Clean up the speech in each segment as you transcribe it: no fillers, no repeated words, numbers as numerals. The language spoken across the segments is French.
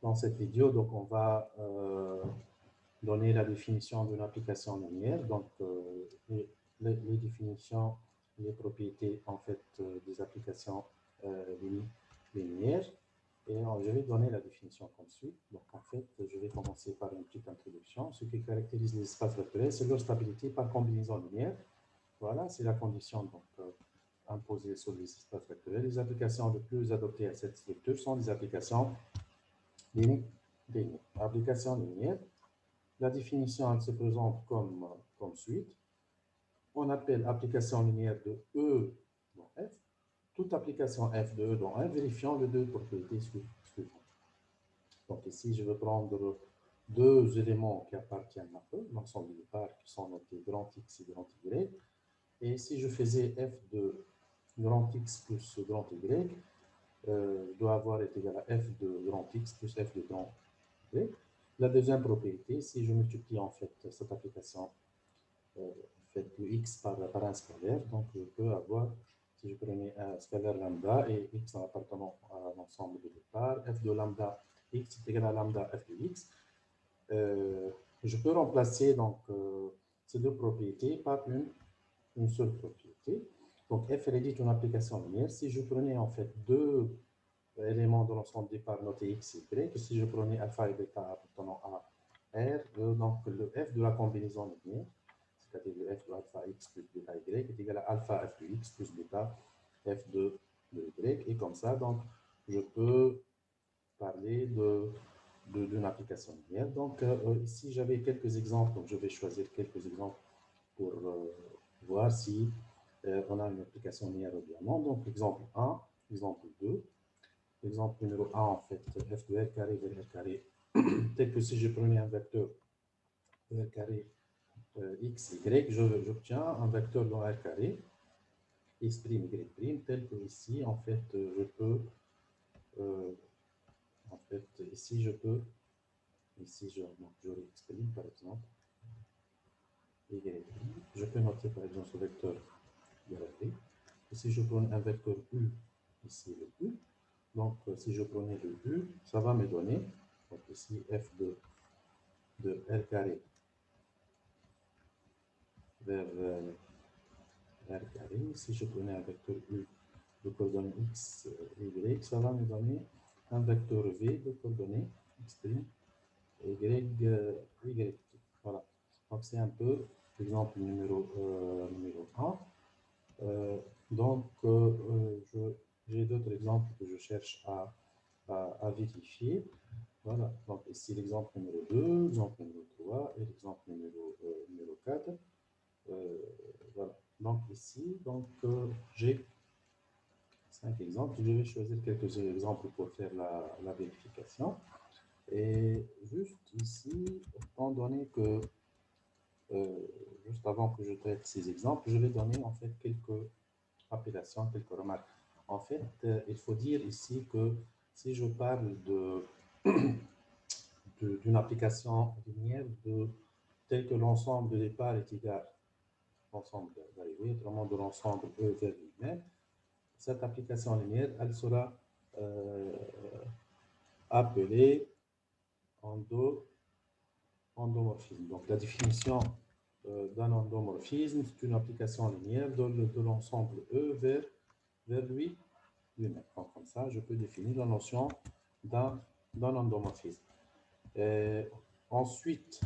Dans cette vidéo, donc, on va donner la définition d'une application linéaire, donc les définitions, les propriétés en fait des applications linéaires. Et je vais donner la définition comme suit. Donc en fait, je vais commencer par une petite introduction. Ce qui caractérise les espaces vectoriels, c'est leur stabilité par combinaison linéaire. Voilà, c'est la condition donc, imposée sur les espaces vectoriels. Les applications les plus adoptées à cette structure sont les applications linéaires. Application linéaire. La définition elle se présente comme suit. On appelle application linéaire de E dans F, toute application F de E dans F, vérifiant les deux propriétés suivantes. Donc ici, je vais prendre deux éléments qui appartiennent à E, l'ensemble des parts qui sont notés grand X et grand Y. Et si je faisais F de grand X plus grand Y, doit avoir été égal à F de grand X plus F de grand Y. La deuxième propriété, si je multiplie en fait cette application faite de x par un scalaire, donc je peux avoir, si je prenais un scalaire lambda et x en appartenant à l'ensemble de départ, f de lambda x est égal à lambda f de x, je peux remplacer donc ces deux propriétés par une seule propriété. Donc f elle est dite une application linéaire. Si je prenais en fait deux éléments de l'ensemble des parts notés x et y, si je prenais alpha et bêta appartenant à R, donc le f de la combinaison linéaire, c'est-à-dire le f de alpha x plus bêta y est égal à alpha f de x plus bêta f de y. Et comme ça, donc, je peux parler d'une application linéaire. Donc, ici, j'avais quelques exemples. Donc, je vais choisir quelques exemples pour voir si on a une application linéaire ou bien non. Donc, exemple 1, exemple 2. Exemple numéro 1, en fait, f de r carré vers r carré, tel que si je prenais un vecteur de r carré x, y, j'obtiens un vecteur dans R carré, x', y', tel que ici, en fait, je peux, en fait, ici, je peux, ici, j'aurai x', par exemple, y', je peux noter, par exemple, ce vecteur de la V. Ici, je prends un vecteur U, ici, le U. Donc, si je prenais le U, ça va me donner, donc ici, f de R carré vers R carré. Si je prenais un vecteur U de coordonnées x, y, ça va me donner un vecteur v de coordonnées x', y. Voilà. Donc, c'est un peu l'exemple numéro 1. Donc, j'ai d'autres exemples que je cherche à vérifier. Voilà. Donc, ici, l'exemple numéro 2, l'exemple numéro 3 et l'exemple numéro 4. Voilà. Donc, ici, donc, j'ai 5 exemples. Je vais choisir quelques exemples pour faire la vérification. Et juste ici, étant donné que, juste avant que je traite ces exemples, je vais donner en fait quelques appellations, quelques remarques. En fait, il faut dire ici que si je parle d'une application linéaire tel que l'ensemble de départ est égal à l'ensemble d'arrivée, autrement de l'ensemble E vers lui-même, cette application linéaire, elle sera appelée endomorphisme. Donc, la définition d'un endomorphisme, c'est une application linéaire de l'ensemble E vers lui-même. Donc, comme ça, je peux définir la notion d'un endomorphisme. Ensuite,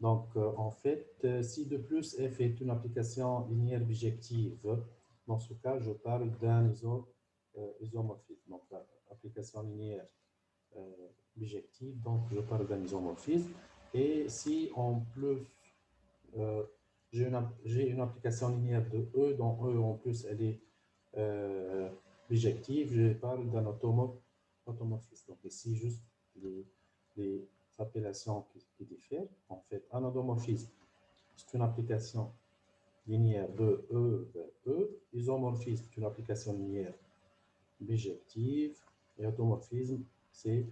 en fait, si de plus f est une application linéaire bijective, dans ce cas, je parle d'un isomorphisme. Donc, l'application linéaire bijective, donc je parle d'un isomorphisme. Et si en plus, j'ai une application linéaire de E, dont E en plus elle est bijective, je parle d'un automorphisme. Donc ici, juste les appellations qui diffèrent. En fait, un automorphisme, c'est une application linéaire de E vers E. Isomorphisme, c'est une application linéaire bijective. Et automorphisme, c'est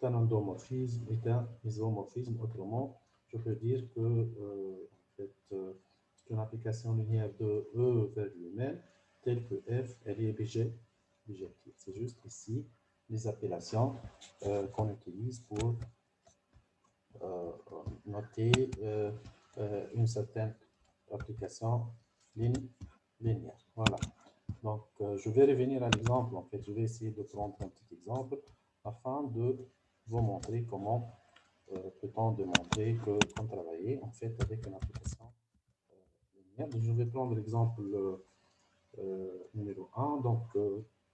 un endomorphisme et un isomorphisme. Autrement, je peux dire que en fait, c'est une application linéaire de E vers lui-même, telle que F, elle est bijective. C'est juste ici les appellations qu'on utilise pour noter une certaine application linéaire. Voilà. Donc, je vais revenir à l'exemple. En fait, je vais essayer de prendre un petit exemple afin de vous montrer comment peut-on démontrer qu'on travaille en fait avec une application linéaire. Donc, je vais prendre l'exemple numéro 1. Donc,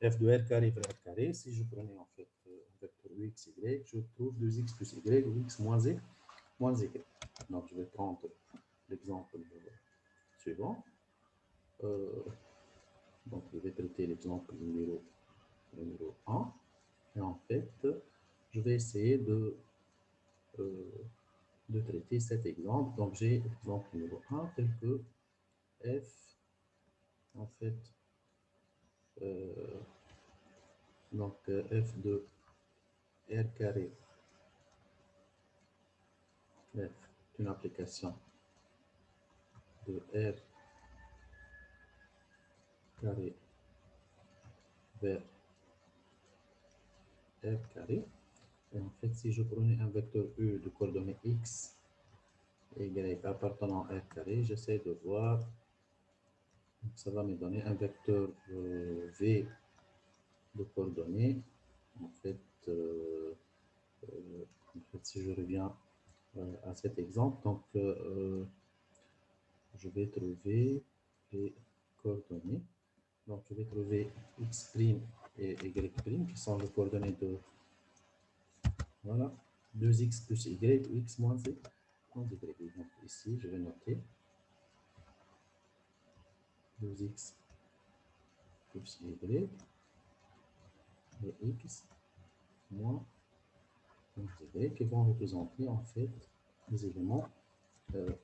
f de r carré vers r carré. Si je prenais en fait un vecteur x, y, je trouve 2x plus y ou x moins y. Donc, je vais prendre l'exemple suivant. Donc, je vais traiter l'exemple numéro 1. Et en fait, je vais essayer de traiter cet exemple. Donc, j'ai l'exemple numéro 1 tel que f, en fait, donc f de r carré, f, une application de r carré vers r carré. Et en fait, si je prenais un vecteur U de coordonnées x et y appartenant à r carré, j'essaie de voir, ça va me donner un vecteur v de coordonnées. En fait, si je reviens à cet exemple, donc je vais trouver les coordonnées. Donc, je vais trouver x' et y' qui sont les coordonnées de, voilà, 2x plus y ou x moins y. Donc, ici, je vais noter 2x plus y et x moins y qui vont représenter en fait les éléments de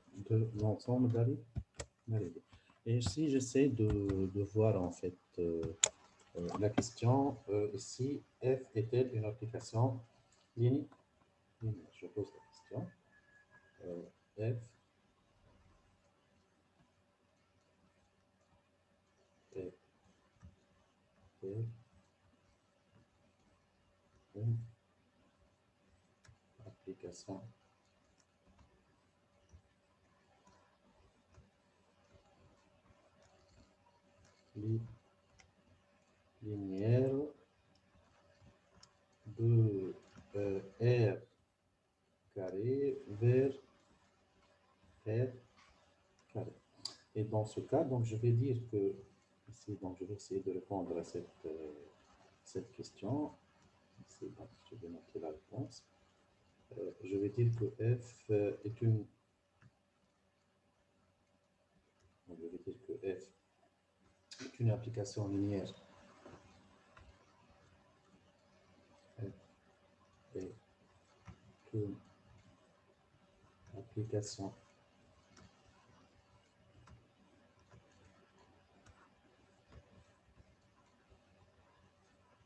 l'ensemble d'arrivée. Et ici, j'essaie de voir en fait la question ici, f est-elle une application linéaire? Je pose la question. F est une application linéaire de R carré vers R carré. Et dans ce cas, donc, je vais dire que, ici, donc, je vais essayer de répondre à cette question. Ici, donc, je vais noter la réponse. Je vais dire que F est une... Donc, je vais dire que F est une application linéaire. F est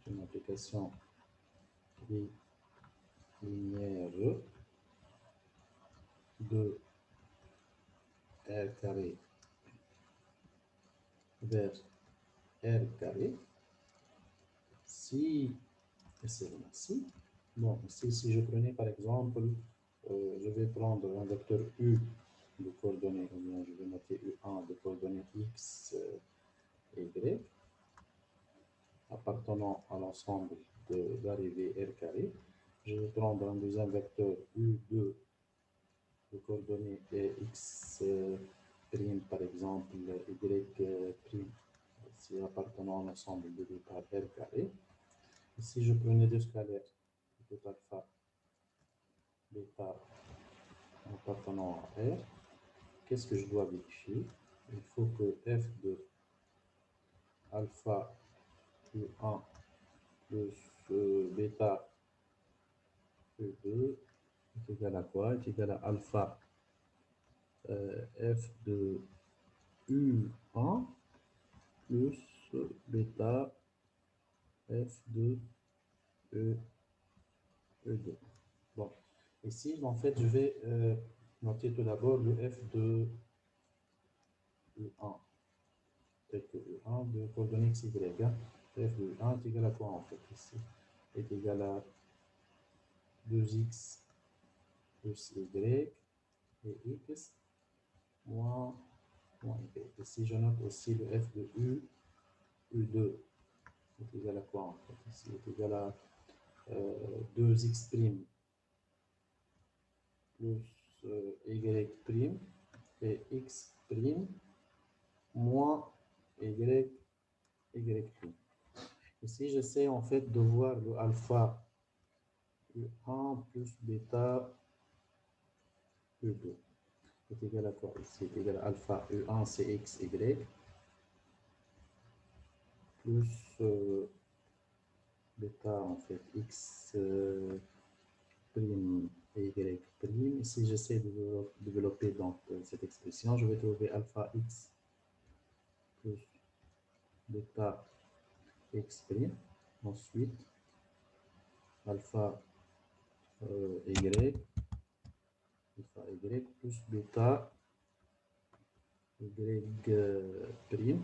une application linéaire de R carré vers R carré si, et c'est ici, bon, ici, si je prenais par exemple, je vais prendre un vecteur U de coordonnées, ou bien je vais noter U1 de coordonnées X et Y, appartenant à l'ensemble d'arrivée R carré. Je vais prendre un deuxième vecteur U2 de coordonnées X prime, par exemple, Y prime, si appartenant à l'ensemble de départ R carré. Et si je prenais deux scalaires, de alpha, bêta appartenant à R, qu'est-ce que je dois vérifier? Il faut que f de alpha U1 plus bêta E2 est égal à quoi? Est égal à alpha f de U1 plus bêta f de E2. Bon, ici, en fait, je vais noter tout d'abord le f de U1, tel que U1 de coordonnées x, y. F de U1 est égal à quoi, en fait, ici? est égal à 2x plus y et x moins y. Et si je note aussi le f de u, u2 est égal à quoi en fait? Ici est égal à 2x' plus y' et x' moins y'. Ici, j'essaie en fait de voir le alpha U1 plus bêta U2 est égal à quoi? Ici est égal à alpha U1 c'est x, y plus bêta en fait x prime et y prime. Ici, j'essaie de développer donc cette expression. Je vais trouver alpha x plus bêta x prime. Ensuite, alpha y plus bêta y prime.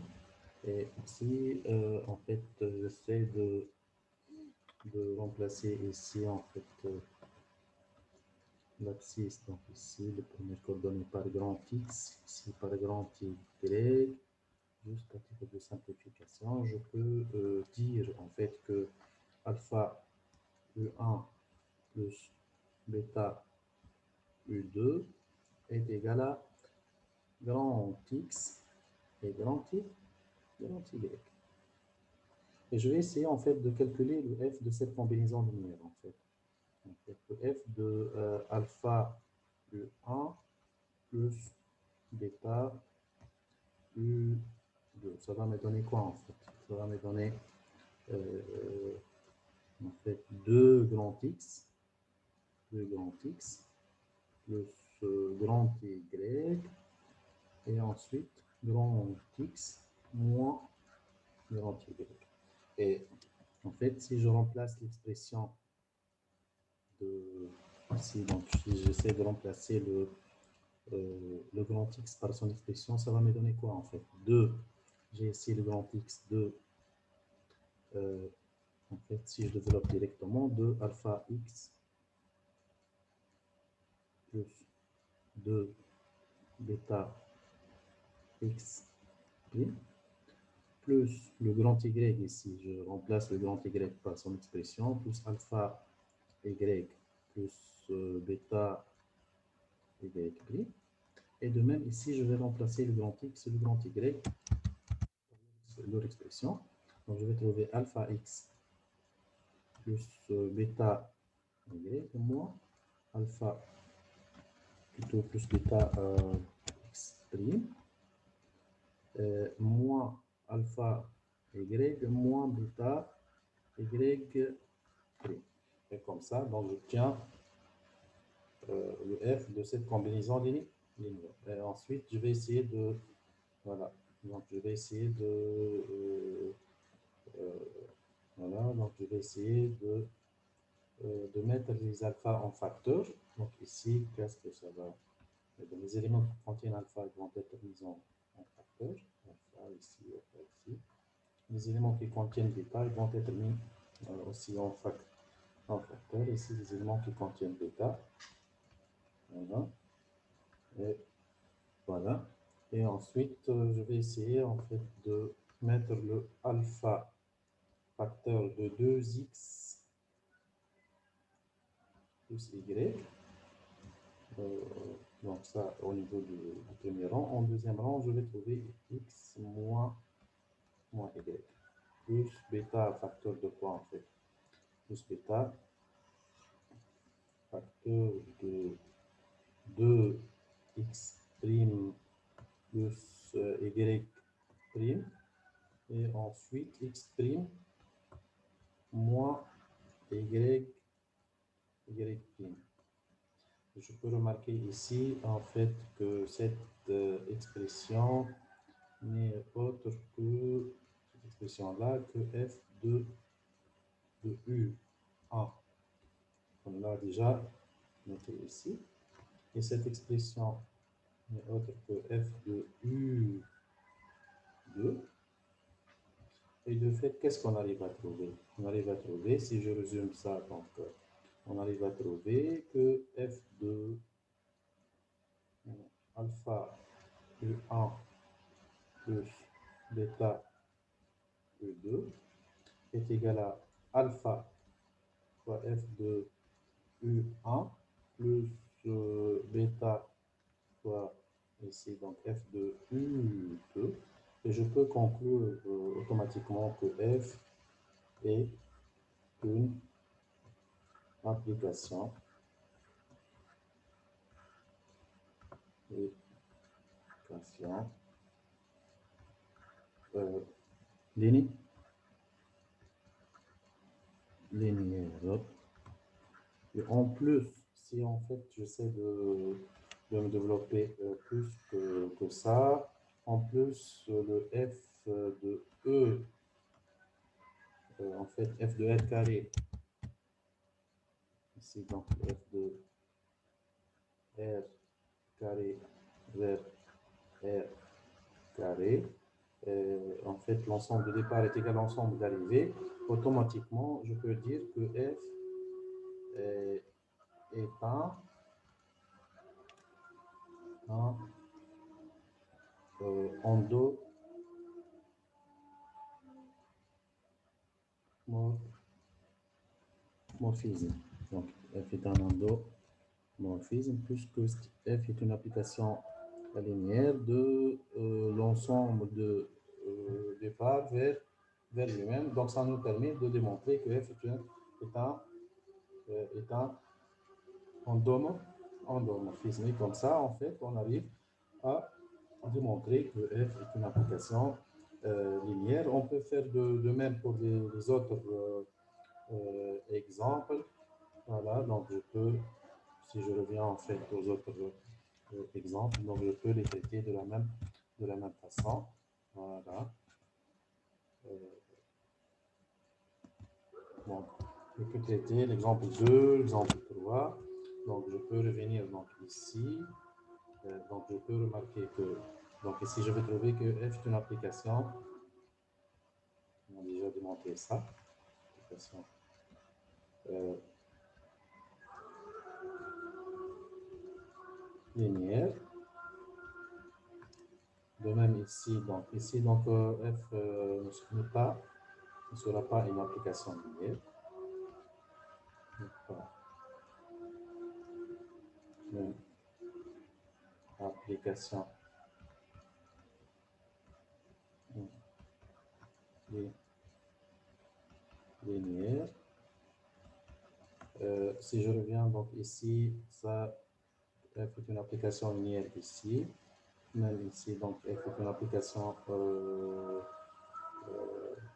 Et ici, en fait, j'essaie de remplacer ici, en fait, l'abscisse. Donc ici, le premier coordonnée par grand X, ici par grand Y. Juste à titre de simplification, je peux dire, en fait, que alpha U1 plus bêta U2 est égal à grand X et grand Y. Et je vais essayer en fait de calculer le f de cette combinaison linéaire en fait. Donc, le f de alpha U1 plus bêta U2. Ça va me donner quoi en fait? Ça va me donner en fait 2 grand X plus grand Y et ensuite grand X moins grand Y. Et en fait, si je remplace l'expression de ici, donc si j'essaie de remplacer le grand X par son expression, ça va me donner quoi en fait? 2, j'ai ici le grand X, 2, en fait, si je développe directement, 2 alpha X plus 2 bêta X prime, plus le grand Y ici, je remplace le grand Y par son expression, plus alpha Y plus bêta Y prime. Et de même, ici, je vais remplacer le grand X et le grand Y leur expression. Donc, je vais trouver alpha X plus bêta Y moins alpha plutôt plus bêta X prime moins alpha Y moins bêta Y prime. Et comme ça, donc j'obtiens le f de cette combinaison linéaire. Et ensuite, je vais essayer de... Voilà. Donc, je vais essayer de... voilà. Donc, je vais essayer de mettre les alphas en facteur. Donc, ici, qu'est-ce que ça va... Les éléments qui contiennent alpha vont être mis en facteur. Alpha ici, alpha ici. Les éléments qui contiennent bêta vont être mis aussi en facteur. Ici, les éléments qui contiennent bêta. Voilà. Et voilà. Et ensuite, je vais essayer en fait de mettre le alpha facteur de 2x plus y. Donc ça au niveau du premier rang. En deuxième rang, je vais trouver x moins y. Plus bêta facteur de quoi en fait? Plus bêta facteur de 2x prime plus y prime. Et ensuite x prime moins y prime. Je peux remarquer ici en fait que cette expression n'est autre que cette expression-là que f de U1. On l'a déjà noté ici. Et cette expression n'est autre que f de U2 Et de fait, qu'est-ce qu'on arrive à trouver? On arrive à trouver, si je résume ça, donc, on arrive à trouver que f de alpha U1 plus bêta U2 est égal à alpha fois f de U1 plus bêta fois ici donc f de U2. Et je peux conclure automatiquement que f est une application linéaire. Et en plus, si en fait j'essaie de me développer plus que ça, en plus le f de E, en fait f de R carré, ici donc f de R carré vers R carré, en fait l'ensemble de départ est égal à l'ensemble d'arrivée, automatiquement je peux dire que f est un endomorphisme. Donc f est un endomorphisme puisque f est une application linéaire de l'ensemble de départ vers lui-même. Donc ça nous permet de démontrer que f est un endomorphisme. Et comme ça, en fait, on arrive à démontrer que f est une application linéaire. On peut faire de même pour les autres exemples. Voilà, donc je peux, si je reviens en fait aux autres exemples, donc je peux les traiter de la même façon. Voilà. Donc, je peux traiter l'exemple 2, l'exemple 3. Donc, je peux revenir donc, ici. Donc, je peux remarquer que, donc ici, je vais trouver que f est une application. On a déjà démontré ça. Application linéaire. De même ici, donc f ne sera pas une application linéaire. Une application linéaire. Si je reviens donc ici, ça f est une application linéaire ici. Même ici, donc f est une application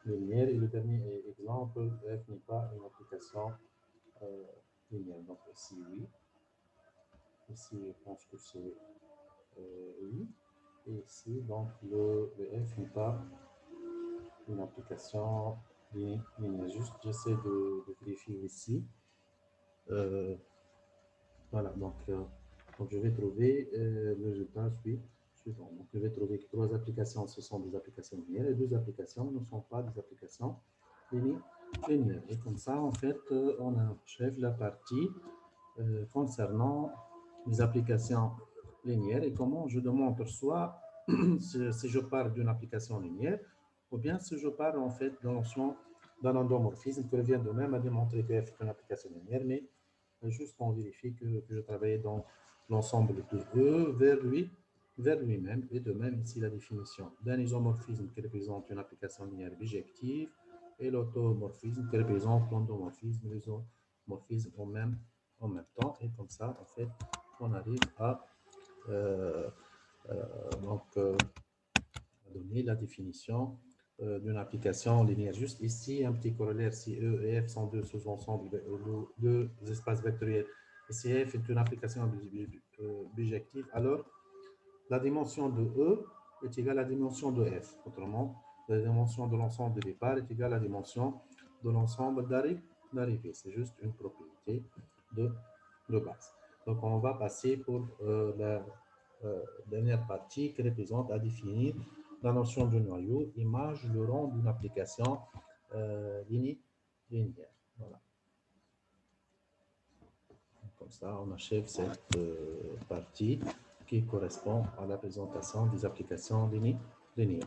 linéaire. Et le dernier exemple, f n'est pas une application linéaire. Donc ici, oui. Ici, je pense que c'est oui. Et ici, donc le f n'est pas une application linéaire. Juste, j'essaie de vérifier ici. Voilà, donc je vais trouver le résultat suivant. Donc, je vais trouver que 3 applications, ce sont des applications linéaires et 2 applications ne sont pas des applications linéaires. Et comme ça, en fait, on achève la partie concernant les applications linéaires et comment je démontre soit si je pars d'une application linéaire ou bien si je pars en fait de notion d'un endomorphisme qui revient de même à démontrer que f est une application linéaire, mais juste on vérifie que je travaille dans l'ensemble de E vers lui-même, et de même ici la définition d'un isomorphisme qui représente une application linéaire bijective et l'automorphisme qui représente l'endomorphisme, l'isomorphisme en même temps, et comme ça en fait on arrive à donner la définition d'une application linéaire. Juste ici, un petit corollaire, si E et F sont deux sous-ensembles, deux espaces vectoriels, et si F est une application bijective, alors la dimension de E est égale à la dimension de F. Autrement, la dimension de l'ensemble de départ est égale à la dimension de l'ensemble d'arrivée. C'est juste une propriété de base. Donc, on va passer pour la dernière partie qui représente à définir la notion de noyau, image le rang d'une application linéaire. Voilà. Comme ça, on achève cette partie qui correspond à la présentation des applications linéaires.